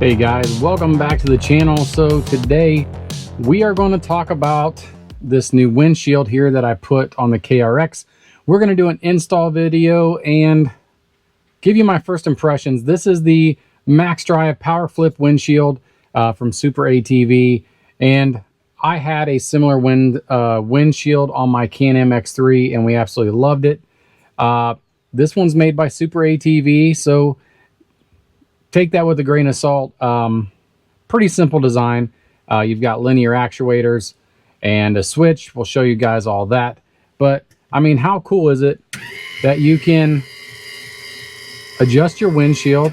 Hey guys, welcome back to the channel. So today we are going to talk about this new windshield here that I put on the KRX. We're going to do an install video and give you my first impressions. This is the Maxdrive Powerflip windshield from Super ATV, and I had a similar windshield on my Can-Am X3 and we absolutely loved it. This one's made by Super ATV, so take that with a grain of salt. Pretty simple design. You've got linear actuators and a switch. We'll show you guys all that. But I mean, how cool is it that you can adjust your windshield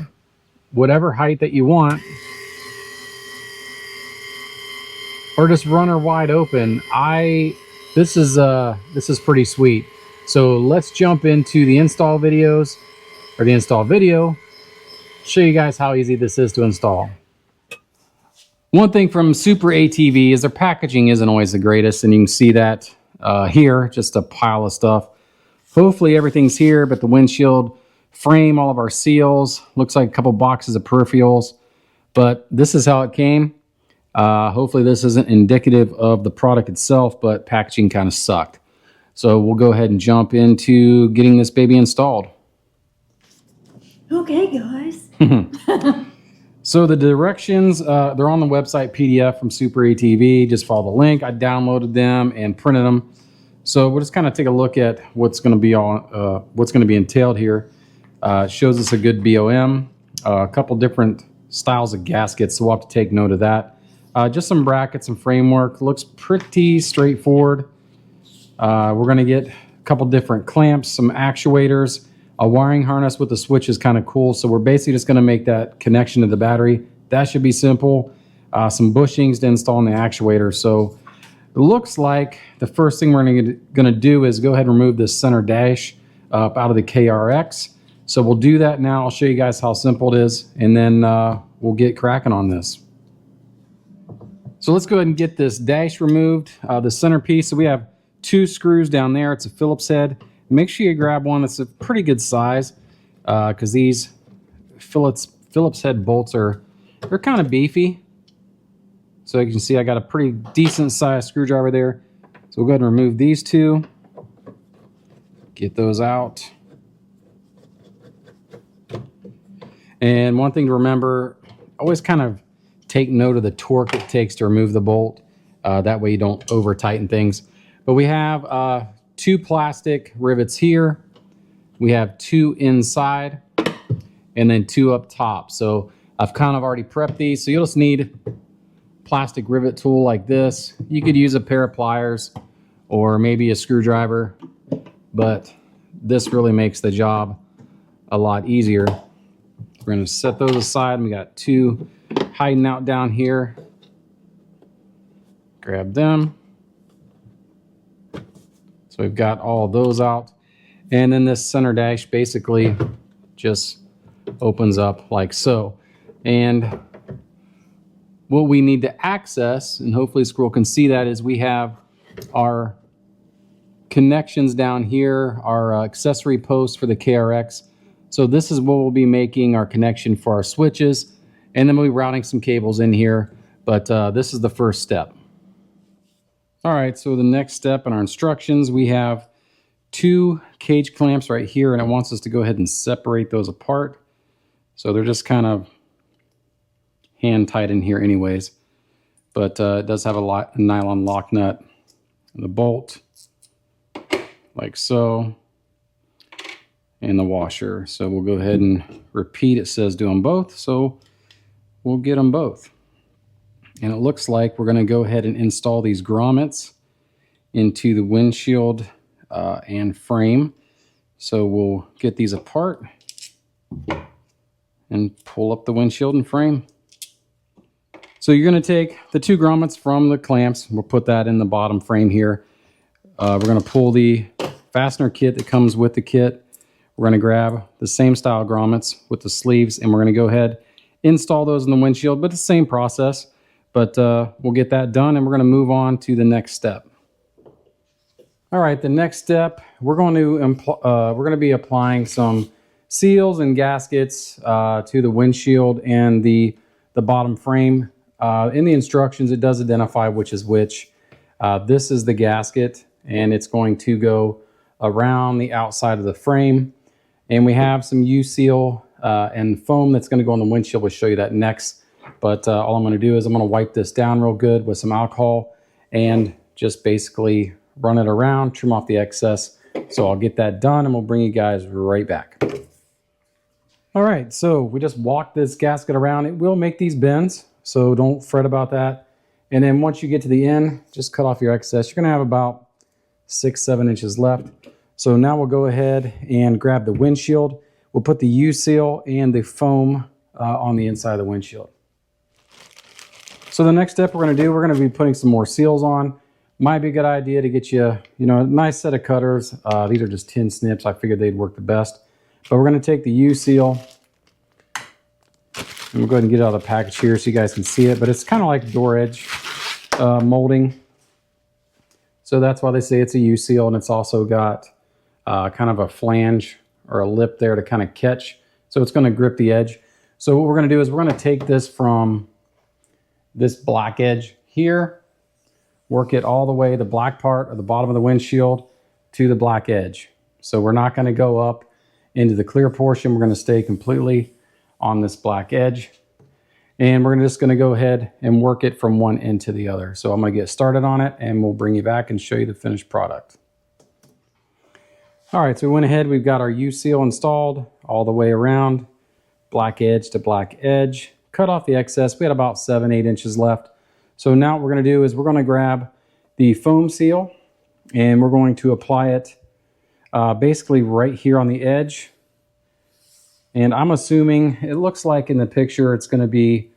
whatever height that you want, or just run her wide open. This is pretty sweet. So let's jump into the install videos, or the install video. Show you guys how easy this is to install. One thing from Super ATV is their packaging isn't always the greatest, and you can see that here, just a pile of stuff. Hopefully everything's here, but the windshield frame, all of our seals, looks like a couple boxes of peripherals, but this is how it came. Hopefully this isn't indicative of the product itself, but packaging kind of sucked. So we'll go ahead and jump into getting this baby installed. Okay, guys. So the directions, they're on the website PDF from Super ATV. Just follow the link. I downloaded them and printed them. So we'll just kind of take a look at what's going to be on, what's going to be entailed here. It shows us a good BOM, a couple different styles of gaskets, so we'll have to take note of that. Just some brackets and framework. Looks pretty straightforward. We're going to get a couple different clamps, some actuators. A wiring harness with the switch is kind of cool. So we're basically just going to make that connection to the battery. That should be simple. Some bushings to install in the actuator. So it looks like the first thing we're going to do is go ahead and remove this center dash out of the KRX. So we'll do that now. I'll show you guys how simple it is, and then we'll get cracking on this. So let's go ahead and get this dash removed, the centerpiece. So we have two screws down there. It's a Phillips head. Make sure you grab one that's a pretty good size, because these Phillips head bolts they're kind of beefy. So you can see I got a pretty decent sized screwdriver there. So we'll go ahead and remove these two. Get those out. And one thing to remember, always kind of take note of the torque it takes to remove the bolt. That way you don't over tighten things. But we have two plastic rivets here. We have two inside and then two up top. So I've kind of already prepped these. So you'll just need a plastic rivet tool like this. You could use a pair of pliers or maybe a screwdriver, but this really makes the job a lot easier. We're going to set those aside. We got two hiding out down here. Grab them. So we've got all of those out. And then this center dash basically just opens up like so. And what we need to access, and hopefully Squirrel can see that, is we have our connections down here, our accessory posts for the KRX. So this is what we'll be making our connection for our switches. And then we'll be routing some cables in here. But this is the first step. All right, so the next step in our instructions, we have two cage clamps right here, and it wants us to go ahead and separate those apart. So they're just kind of hand tight in here anyways. But it does have a nylon lock nut and the bolt, like so, and the washer. So we'll go ahead and repeat. It says do them both, so we'll get them both. And it looks like we're going to go ahead and install these grommets into the windshield and frame. So we'll get these apart and pull up the windshield and frame. So you're going to take the two grommets from the clamps. We'll put that in the bottom frame here. We're going to pull the fastener kit that comes with the kit. We're going to grab the same style grommets with the sleeves, and we're going to go ahead, install those in the windshield, but the same process. But we'll get that done, and we're going to move on to the next step. All right, the next step, we're going to be applying some seals and gaskets to the windshield and the the bottom frame. In the instructions, it does identify which is which. This is the gasket, and it's going to go around the outside of the frame. And we have some U-seal and foam that's going to go on the windshield. We'll show you that next. But all I'm going to do is I'm going to wipe this down real good with some alcohol and just basically run it around, trim off the excess. So I'll get that done and we'll bring you guys right back. All right, so we just walked this gasket around. It will make these bends, so don't fret about that. And then once you get to the end, just cut off your excess. You're gonna have about 6-7 inches left. So now we'll go ahead and grab the windshield. We'll put the U-seal and the foam on the inside of the windshield. So the next step we're gonna do, we're gonna be putting some more seals on. Might be a good idea to get you, a nice set of cutters. These are just tin snips. I figured they'd work the best. But we're going to take the U-seal, and we'll go ahead and get it out of the package here so you guys can see it. But it's kind of like door edge molding. So that's why they say it's a U-seal, and it's also got kind of a flange or a lip there to kind of catch. So it's going to grip the edge. So what we're going to do is we're going to take this from this black edge here, work it all the way, the black part of the bottom of the windshield to the black edge. So we're not going to go up into the clear portion. We're going to stay completely on this black edge. And we're just going to go ahead and work it from one end to the other. So I'm going to get started on it and we'll bring you back and show you the finished product. All right, so we went ahead, we've got our U-seal installed all the way around, black edge to black edge, cut off the excess. We had about 7-8 inches left. So now what we're going to do is we're going to grab the foam seal and we're going to apply it basically right here on the edge. And I'm assuming, it looks like in the picture, it's going to be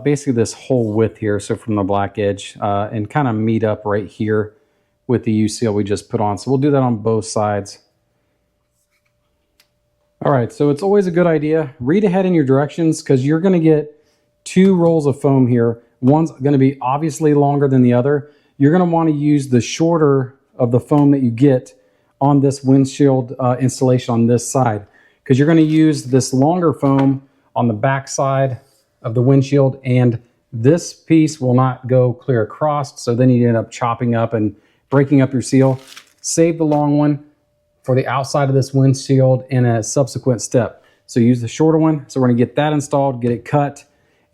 basically this whole width here. So from the black edge and kind of meet up right here with the U-seal we just put on. So we'll do that on both sides. All right, so it's always a good idea. Read ahead in your directions because you're going to get 2 rolls of foam here. One's going to be obviously longer than the other. You're going to want to use the shorter of the foam that you get on this windshield installation on this side, because you're going to use this longer foam on the back side of the windshield, and this piece will not go clear across, so then you end up chopping up and breaking up your seal. Save the long one for the outside of this windshield in a subsequent step. So use the shorter one. So we're going to get that installed, get it cut,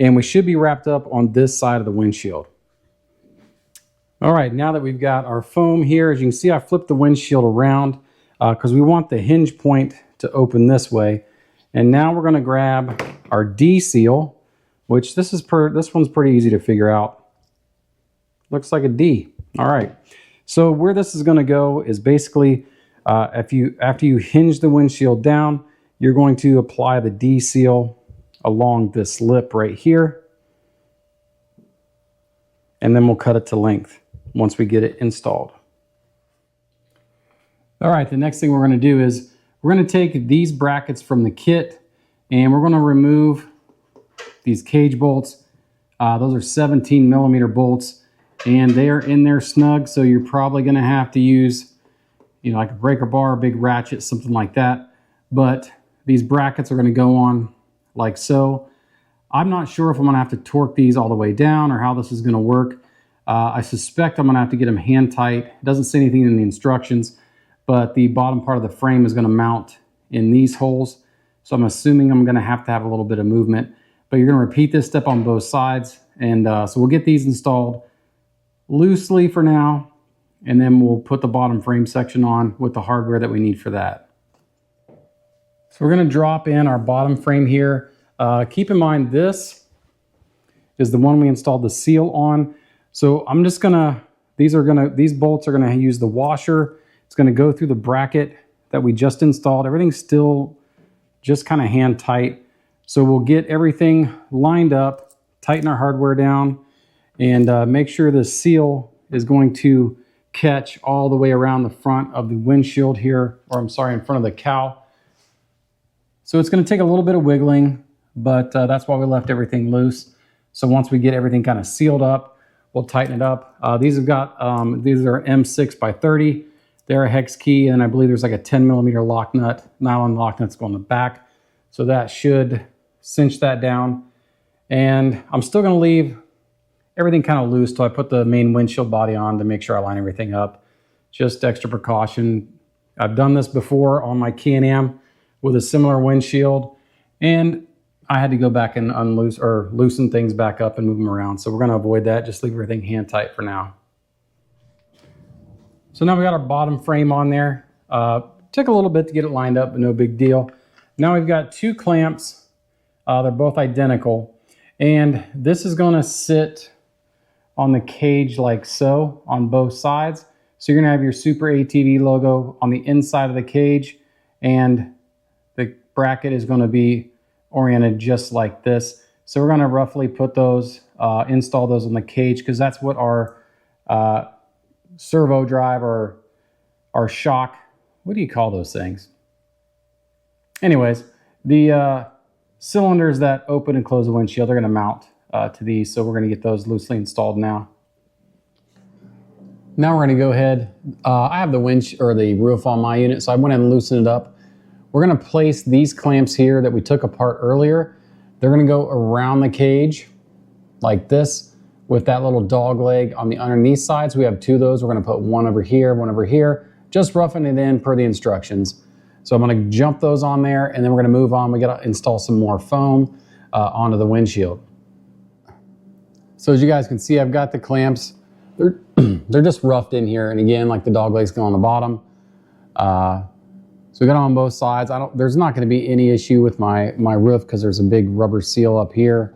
and we should be wrapped up on this side of the windshield. All right, now that we've got our foam here, as you can see, I flipped the windshield around because we want the hinge point to open this way. And now we're going to grab our D seal, which this one's pretty easy to figure out. Looks like a D. All right. So where this is going to go is basically after you hinge the windshield down, you're going to apply the D seal along this lip right here, and then we'll cut it to length once we get it installed. All right, the next thing we're going to do is we're going to take these brackets from the kit and we're going to remove these cage bolts. Those are 17mm bolts and they are in there snug, so you're probably going to have to use like a breaker bar, a big ratchet, something like that. But these brackets are going to go on like so. I'm not sure if I'm going to have to torque these all the way down or how this is going to work. I suspect I'm going to have to get them hand tight. It doesn't say anything in the instructions, but the bottom part of the frame is going to mount in these holes. So I'm assuming I'm going to have a little bit of movement, but you're going to repeat this step on both sides. And so we'll get these installed loosely for now, and then we'll put the bottom frame section on with the hardware that we need for that. So we're going to drop in our bottom frame here. Keep in mind this is the one we installed the seal on. So I'm just gonna, these bolts are gonna use the washer. It's gonna go through the bracket that we just installed. Everything's still just kind of hand tight. So we'll get everything lined up, tighten our hardware down, and make sure the seal is going to catch all the way around the front of the windshield here, or I'm sorry, in front of the cowl. So it's going to take a little bit of wiggling, but that's why we left everything loose. So once we get everything kind of sealed up, we'll tighten it up. These are M6 by 30. They're a hex key, and I believe there's like a 10mm lock nut, nylon lock nuts go on the back. So that should cinch that down. And I'm still going to leave everything kind of loose till I put the main windshield body on to make sure I line everything up. Just extra precaution. I've done this before on my Can-Am with a similar windshield, and I had to go back and loosen things back up and move them around. So we're going to avoid that. Just leave everything hand tight for now. So now we got our bottom frame on there. Took a little bit to get it lined up, but no big deal. Now we've got two clamps. They're both identical. And this is going to sit on the cage like so on both sides. So you're going to have your Super ATV logo on the inside of the cage, and the bracket is going to be oriented just like this. So we're going to roughly put those, install those on the cage, because that's what our servo drive or our shock, what do you call those things? Anyways, the cylinders that open and close the windshield are going to mount to these, so we're going to get those loosely installed now. Now we're going to go ahead. I have the the roof on my unit, so I went ahead and loosened it up. We're going to place these clamps here that we took apart earlier. They're going to go around the cage like this with that little dog leg on the underneath side. So we have two of those. We're going to put one over here, just roughing it in per the instructions. So I'm going to jump those on there, and then we're going to move on. We got to install some more foam onto the windshield. So as you guys can see, I've got the clamps. They're just roughed in here, and again, like the dog legs go on the bottom. So we got it on both sides. There's not going to be any issue with my roof because there's a big rubber seal up here.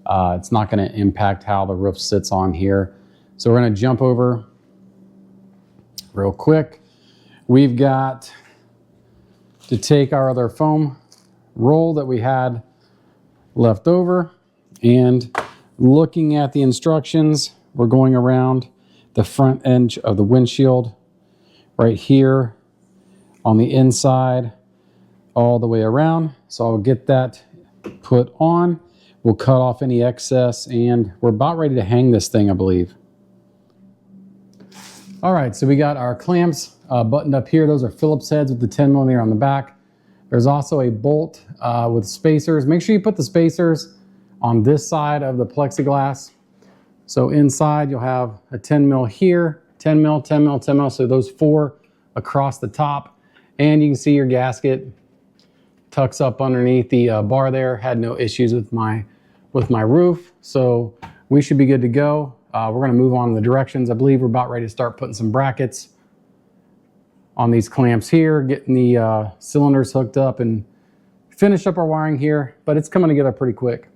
It's not going to impact how the roof sits on here. So we're going to jump over real quick. We've got to take our other foam roll that we had left over, and looking at the instructions, we're going around the front edge of the windshield right here on the inside all the way around. So I'll get that put on. We'll cut off any excess, and we're about ready to hang this thing, I believe. All right, so we got our clamps buttoned up here. Those are Phillips heads with the 10mm on the back. There's also a bolt with spacers. Make sure you put the spacers on this side of the plexiglass. So inside you'll have a 10mm here, 10mm, 10mm, 10mm, so those four across the top. And you can see your gasket tucks up underneath the bar there. Had no issues with my roof, so we should be good to go. We're going to move on to the directions. I believe we're about ready to start putting some brackets on these clamps here, getting the cylinders hooked up and finish up our wiring here, but it's coming together pretty quick.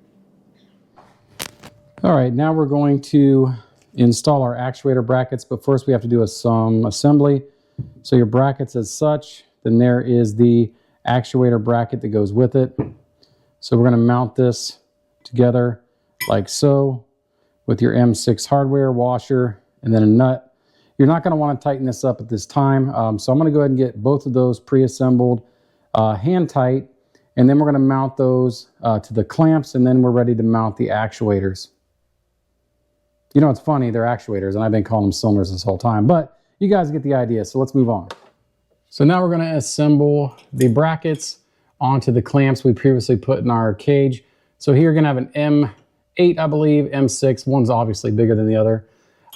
All right, now we're going to install our actuator brackets, but first we have to do some assembly. So your brackets as such, then there is the actuator bracket that goes with it. So we're going to mount this together like so with your M6 hardware, washer, and then a nut. You're not going to want to tighten this up at this time. So I'm going to go ahead and get both of those pre-assembled hand tight, and then we're going to mount those to the clamps, and then we're ready to mount the actuators. You know, it's funny, they're actuators, and I've been calling them cylinders this whole time, but you guys get the idea, so let's move on. So now we're going to assemble the brackets onto the clamps we previously put in our cage. So here you're going to have an M8, I believe, M6. One's obviously bigger than the other.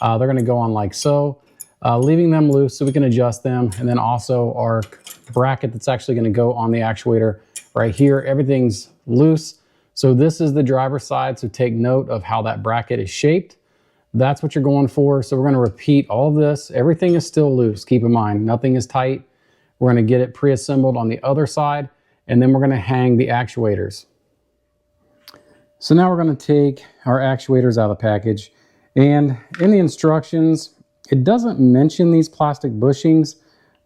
They're going to go on like so, leaving them loose so we can adjust them. And then also our bracket that's actually going to go on the actuator right here. Everything's loose. So this is the driver's side, so take note of how that bracket is shaped. That's what you're going for. So we're going to repeat all of this. Everything is still loose. Keep in mind, nothing is tight. We're going to get it pre-assembled on the other side, and then we're going to hang the actuators. So now we're going to take our actuators out of the package, and in the instructions, it doesn't mention these plastic bushings,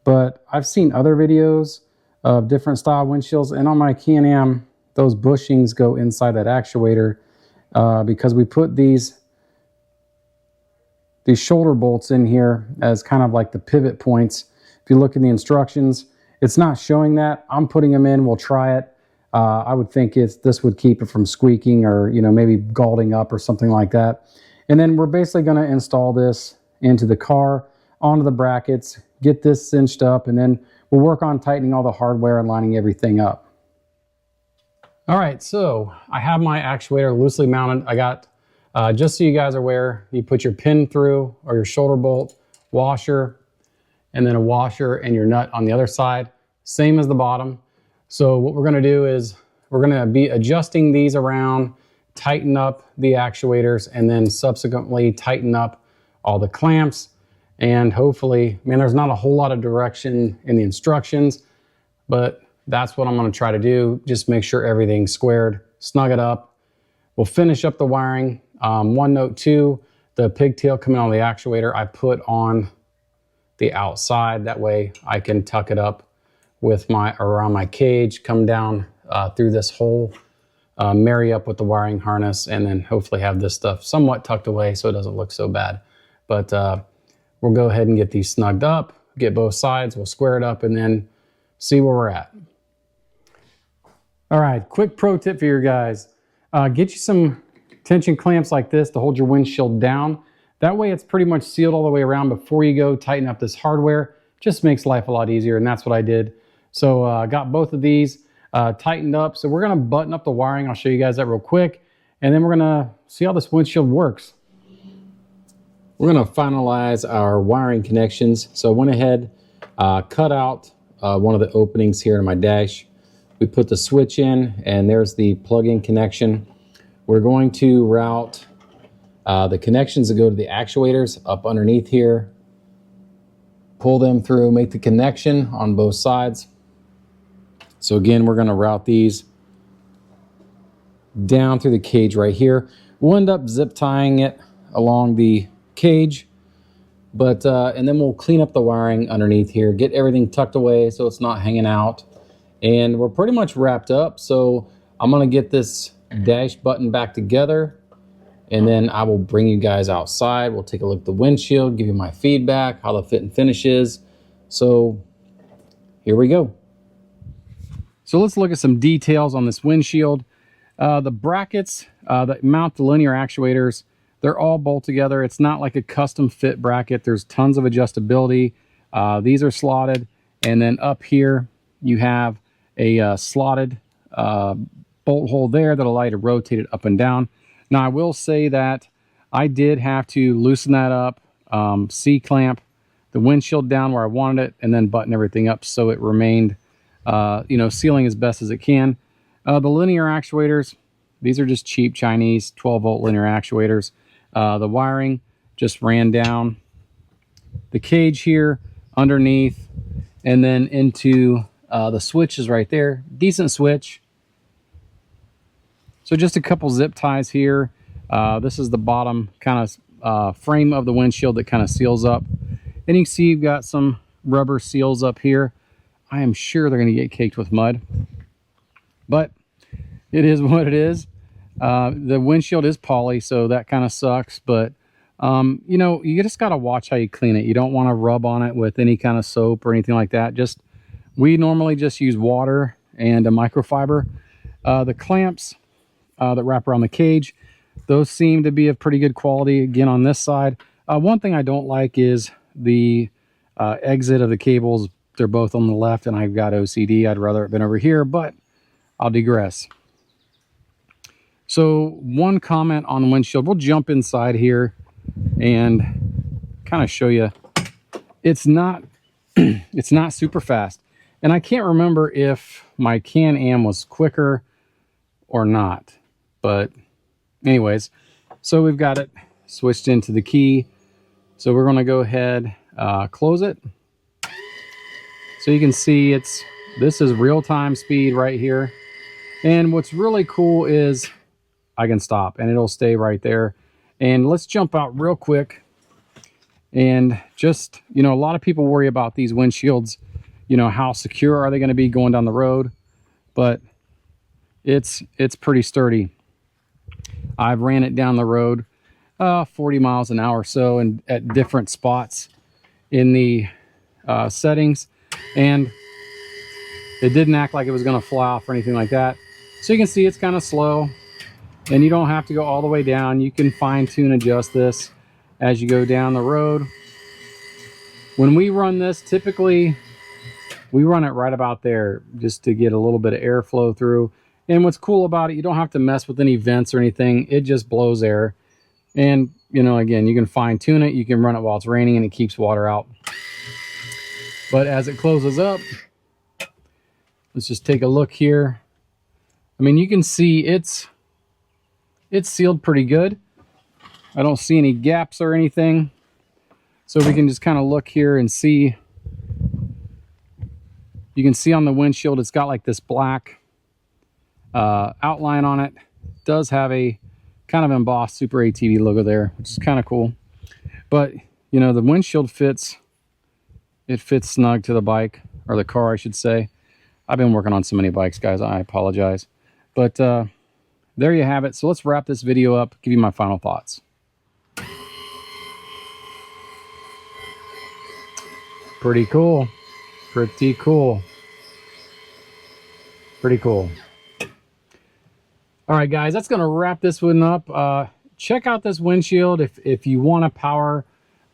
but I've seen other videos of different style windshields, and on my Can-Am, those bushings go inside that actuator because we put these shoulder bolts in here as kind of like the pivot points. If you look in the instructions, it's not showing that. I'm putting them in. We'll try it. I would think this would keep it from squeaking or, you know, maybe galding up or something like that. And then we're basically going to install this into the car, onto the brackets, get this cinched up, and then we'll work on tightening all the hardware and lining everything up. All right, so I have my actuator loosely mounted. I got, just so you guys are aware, you put your pin through or your shoulder bolt, washer, and then a washer and your nut on the other side, same as the bottom. So what we're gonna do is we're gonna be adjusting these around, tighten up the actuators, and then subsequently tighten up all the clamps. And hopefully, man, there's not a whole lot of direction in the instructions, but that's what I'm gonna try to do. Just make sure everything's squared, snug it up. We'll finish up the wiring. One note too, the pigtail coming on the actuator, I put on the outside. That way I can tuck it up with around my cage, come down through this hole, marry up with the wiring harness, and then hopefully have this stuff somewhat tucked away so it doesn't look so bad. But we'll go ahead and get these snugged up, get both sides, we'll square it up, and then see where we're at. All right, quick pro tip for you guys. Get you some tension clamps like this to hold your windshield down. That way it's pretty much sealed all the way around before you go tighten up this hardware. Just makes life a lot easier, and that's what I did. So I got both of these tightened up. So we're gonna button up the wiring. I'll show you guys that real quick. And then we're gonna see how this windshield works. We're gonna finalize our wiring connections. So I went ahead, cut out one of the openings here in my dash. We put the switch in, and there's the plug-in connection. We're going to route the connections that go to the actuators up underneath here. Pull them through, make the connection on both sides. So again, we're gonna route these down through the cage right here. We'll end up zip tying it along the cage, but and then we'll clean up the wiring underneath here, get everything tucked away so it's not hanging out. And we're pretty much wrapped up. So I'm gonna get this dash button back together, and then I will bring you guys outside. We'll take a look at the windshield, give you my feedback, how the fit and finish is. So here we go. So let's look at some details on this windshield. The brackets that mount the linear actuators, they're all bolt together. It's not like a custom fit bracket. There's tons of adjustability. These are slotted. And then up here, you have a slotted bolt hole there that'll allow you to rotate it up and down. Now, I will say that I did have to loosen that up, C-clamp the windshield down where I wanted it, and then button everything up so it remained, sealing as best as it can. The linear actuators, these are just cheap Chinese 12-volt linear actuators. The wiring just ran down the cage here, underneath, and then into the switches right there. Decent switch. So just a couple zip ties here. This is the bottom kind of frame of the windshield that kind of seals up. And you can see you've got some rubber seals up here. I am sure they're going to get caked with mud, but it is what it is. The windshield is poly, so that kind of sucks, but you just got to watch how you clean it. You don't want to rub on it with any kind of soap or anything like that. We normally just use water and a microfiber. The clamps that wrap around the cage, those seem to be of pretty good quality. Again, on this side, one thing I don't like is the exit of the cables. They're both on the left, and I've got OCD. I'd rather have been over here, but I'll digress. So one comment on the windshield. We'll jump inside here and kind of show you. It's not it's not super fast, and I can't remember if my Can-Am was quicker or not, but anyways, so we've got it switched into the key. So we're going to go ahead, close it. So you can see this is real-time speed right here. And what's really cool is I can stop and it'll stay right there. And let's jump out real quick. And just, a lot of people worry about these windshields, how secure are they going to be going down the road? But it's pretty sturdy. I've ran it down the road 40 miles an hour or so, and at different spots in the settings, and it didn't act like it was going to fly off or anything like that. So you can see it's kind of slow, and you don't have to go all the way down. You can fine-tune adjust this as you go down the road. When we run this, typically we run it right about there just to get a little bit of airflow through. And what's cool about it, you don't have to mess with any vents or anything. It just blows air. And, you know, again, you can fine tune it. You can run it while it's raining and it keeps water out. But as it closes up, let's just take a look here. I mean, you can see it's sealed pretty good. I don't see any gaps or anything. So we can just kind of look here and see. You can see on the windshield, it's got like this black outline on it. It does have a kind of embossed Super ATV logo there, which is kind of cool. But, you know, the windshield fits snug to the bike, or the car, I should say. I've been working on so many bikes, guys. I apologize. But there you have it. So let's wrap this video up, give you my final thoughts. Pretty cool. Pretty cool. Pretty cool. All right, guys, that's going to wrap this one up. Check out this windshield if you want a power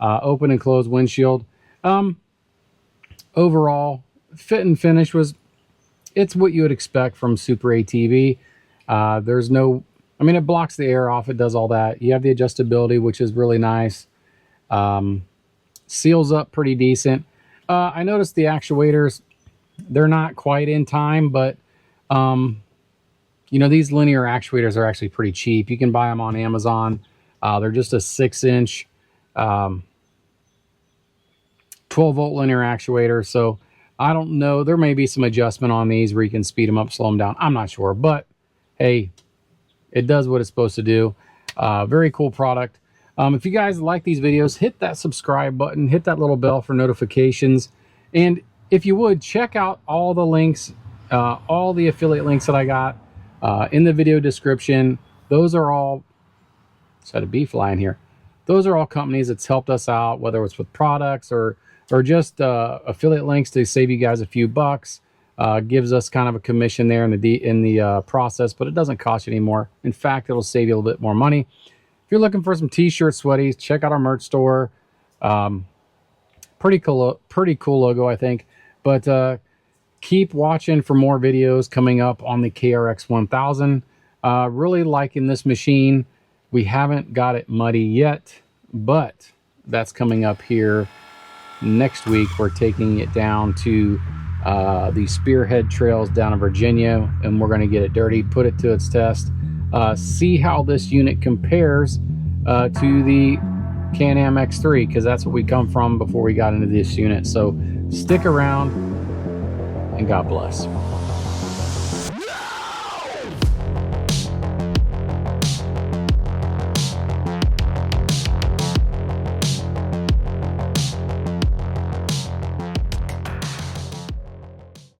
open and close windshield. Overall, fit and finish it's what you would expect from Super ATV. There's no, I mean, it blocks the air off. It does all that. You have the adjustability, which is really nice. Seals up pretty decent. I noticed the actuators, they're not quite in time, but you know, these linear actuators are actually pretty cheap. You can buy them on Amazon. They're just a 6-inch 12-volt linear actuator. So I don't know. There may be some adjustment on these where you can speed them up, slow them down. I'm not sure. But, hey, it does what it's supposed to do. Very cool product. If you guys like these videos, hit that subscribe button. Hit that little bell for notifications. And if you would, check out all the links, all the affiliate links that I got in the video description. Those are all, just had a bee flying here. Those are all companies that's helped us out, whether it's with products or just affiliate links to save you guys a few bucks. Gives us kind of a commission there in the process, but it doesn't cost you any more. In fact, it'll save you a little bit more money. If you're looking for some t-shirts, sweaties, check out our merch store. Pretty cool logo, I think. But keep watching for more videos coming up on the KRX 1000. Really liking this machine. We haven't got it muddy yet, but that's coming up here next week. We're taking it down to the Spearhead Trails down in Virginia, and we're going to get it dirty, put it to its test, see how this unit compares to the Can-Am X3, because that's what we come from before we got into this unit. So stick around, and God bless.